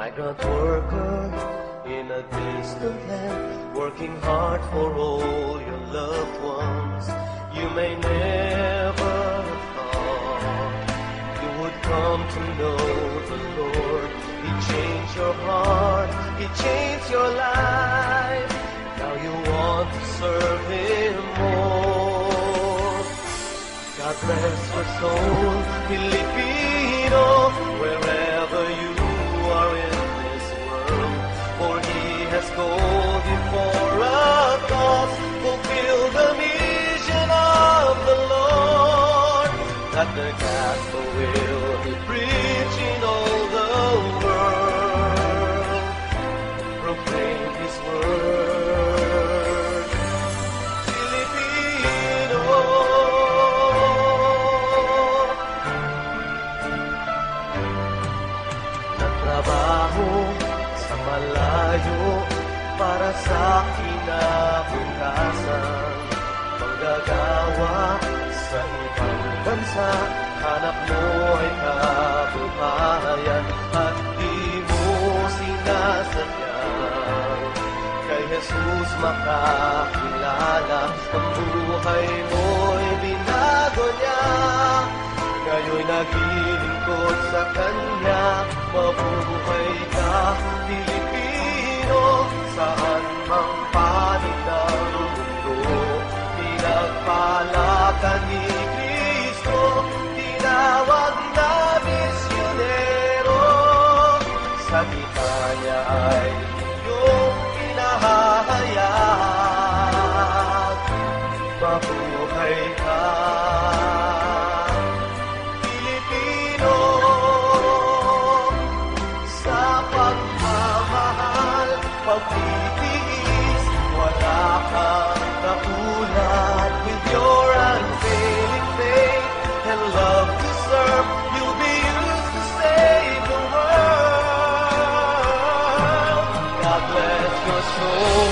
migrant worker in a distant land, working hard for all your loved ones. You may never have thought you would come to know the Lord. He changed your heart, He changed your life. Now you want to serve Him more. God bless your soul, Filipino, wherever you are in this world. For He has called you for a cause. Fulfill the mission of the Lord, that the gospel will be preached in all the world. Proclaim His word, Filipino. Nagtrabaho sa malayo para sa kinabukasan, manggagawa sa ibang bansa, hanap mo ay kabuhayan at di mo sinasadyang kay Jesus makakilala. Ang buhay mo'y binago niya, ngayon'y naglilingkod sa Kanya. Mabuhay ka, Pilipino, saan mang panig ng mundo. Pinagpala ka ni Kristo, tinawag na misyonero. Sa kita niya ay iyong pinahahayag. Mabuhay ka, Pilipino, sa pagmamahal, pagtitiis, wala kang katulad. With your unfailing faith and love to serve, you'll be used to save the world. God bless your soul,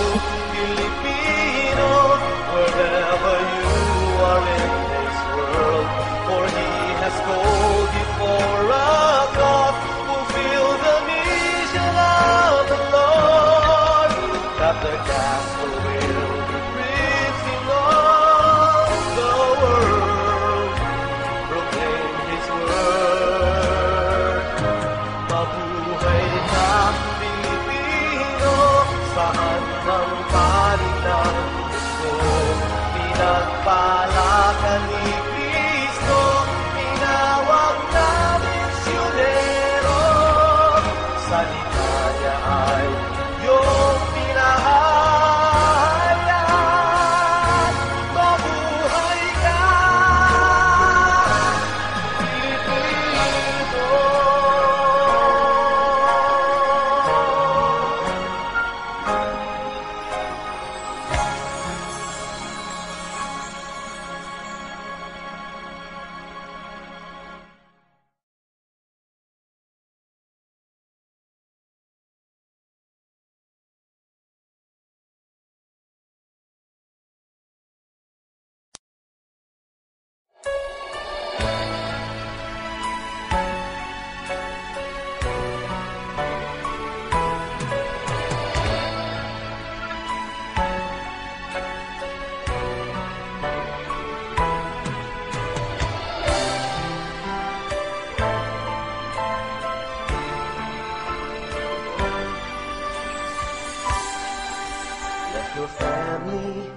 Filipino, wherever you are in this world. For He has called you for a cause. Fulfill the mission of the Lord, that the gospel will be preached in all the world. Proclaim His word. Mabuhay ka, Pilipino, saan mang panig ng gusto. Pinagpala ka ni Kristo, tinawag na misyonero. Salita niya ay iyong pinahayag. Mabuhay ka, Pilipino. Left your family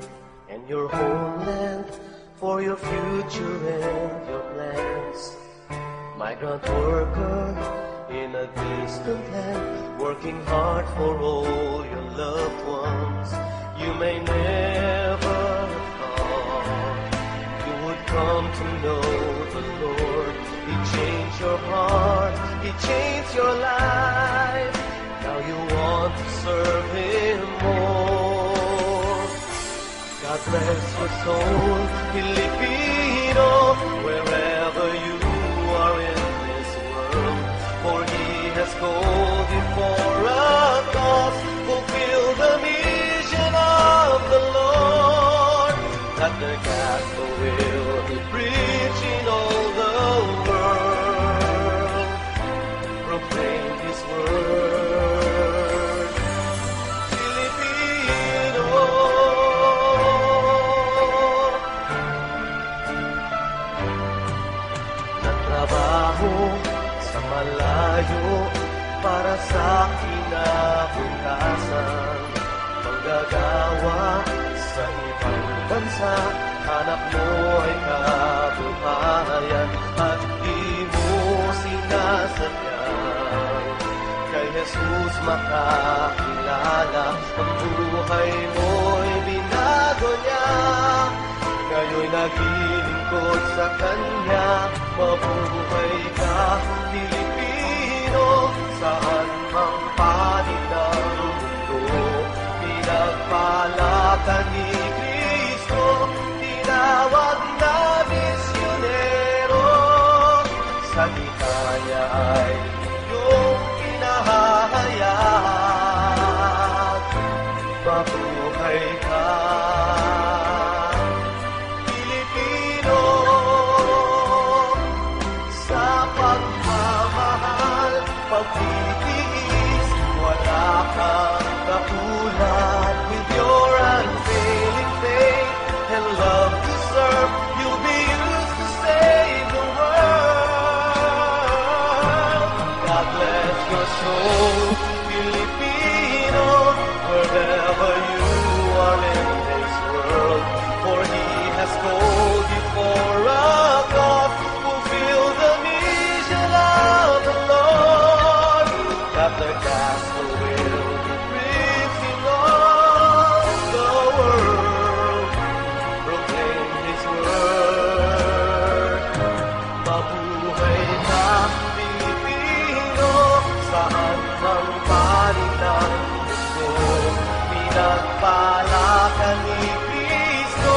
and your homeland for your future and your plans. Migrant worker in a distant land, working hard for all your loved ones. You may never have thought you would come to know the Lord. He changed your heart, He changed your life. Now you want to serve Him more. God bless your soul, Filipino, wherever you are in this world. For He has called you for a cause. Fulfill the mission of the Lord, that the gospel will be preached in all the world. Proclaim His word. malayo para sa kinabukasan. Manggagawa sa ibang bansa, hanap mo ay kabuhayan at di mo sinasadyan. Kay Jesus makakilala, ang buhay mo'y binago niya. Ngayon'y naglilingkod sa Kanya, mabuhay ka, Pilipino, saan mang panig ng mundo. Pinagpala ka ni Kristo, tinawag na misyonero. Salita niya ay iyong pinahahayag, mabuhay ka, Pilipino, sa pagmamahal, pagtitiis, wala kang katulad. With your unfailing faith and love to serve, you'll be used to save the world. God bless your soul, Filipino, wherever you are in this world. For He has called you for a cause, fulfill the mission of the Lord. That the gospel will be preached in all the world. Proclaim His word. Mabuhay ka, Pilipino, saan mang panig ng mundo. Pinagpala ka ni Kristo,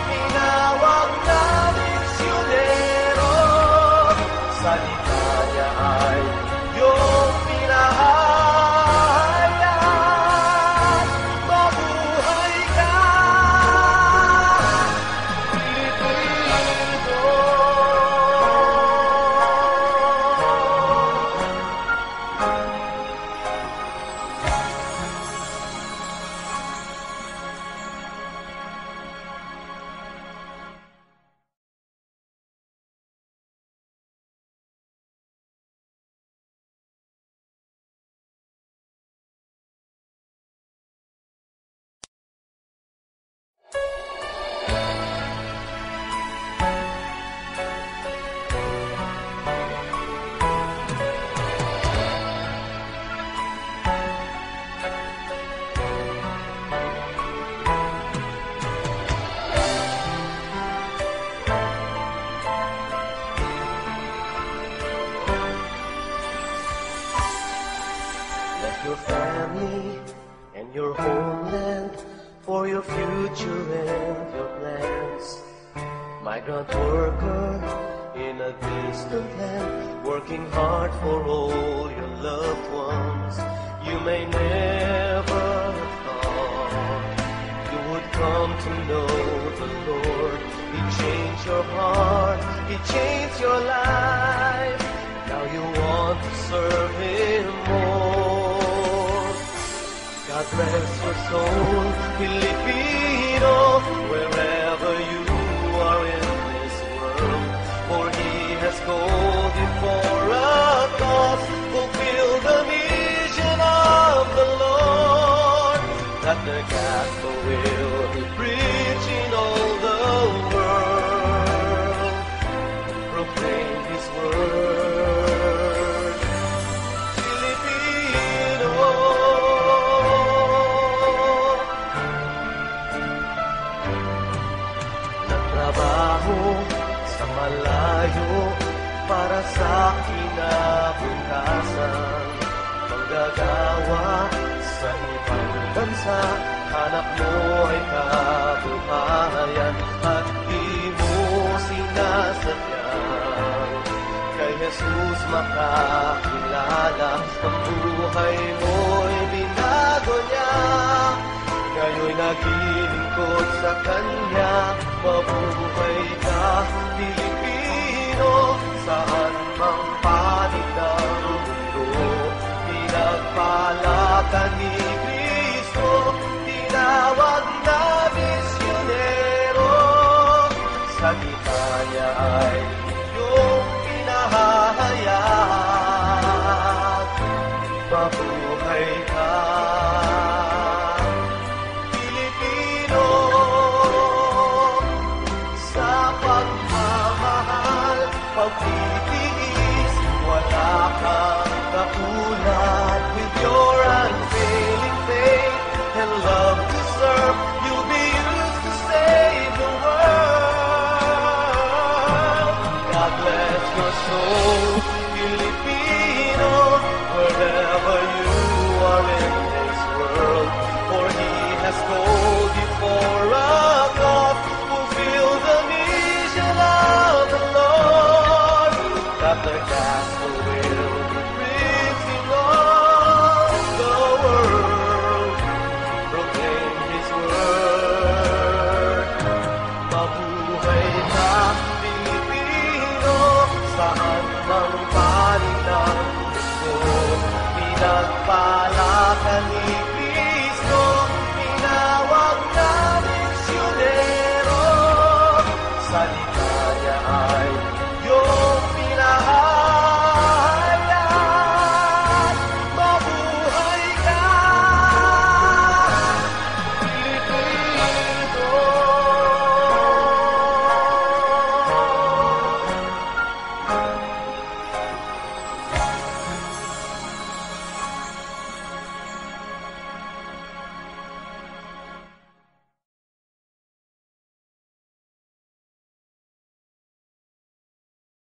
tinawag na misyonero. Salita niya ay iyong pinahayag, mabuhay ka, Pilipino. Left your family and your homeland for your future and your plans. Migrant worker in a distant land, working hard for all your loved ones. You may never have thought you would come to know the Lord. He changed your heart, He changed your life. Now you want to serve Him more. God bless your soul, Filipino, wherever you are in this world. For He has called you for a cause, fulfill the mission of the Lord. That the gospel will be preached in all the world. Proclaim His word, Filipino. Nagtrabaho sa malayo para sa kinabukasan. Manggagawa sa ibang bansa, hanap mo ay kabuhayan at di mo sinasadyan. Kay Jesus makakilala, ang buhay mo'y binago niya. Ngayon'y naglilingkod sa Kanya, mabuhay ka, Pilipino, saan mang panig ng mundo. Pinagpala ka ni Kristo, tinawag na misyonero. Salita niya ay iyong pinahahayag, mabuhay ka. Pilipino, sa pagmamahal, pagtitiis, wala kang katulad. With your unfailing faith and love to serve, you'll be used to save the world. God bless your soul, Filipino, wherever you are in this world. For He has called you for a cause, fulfill the mission of the Lord, that the gospel will be preached in all the world. Proclaim His word. Mabuhay ka, Pilipino, saan mang panig ng mundo.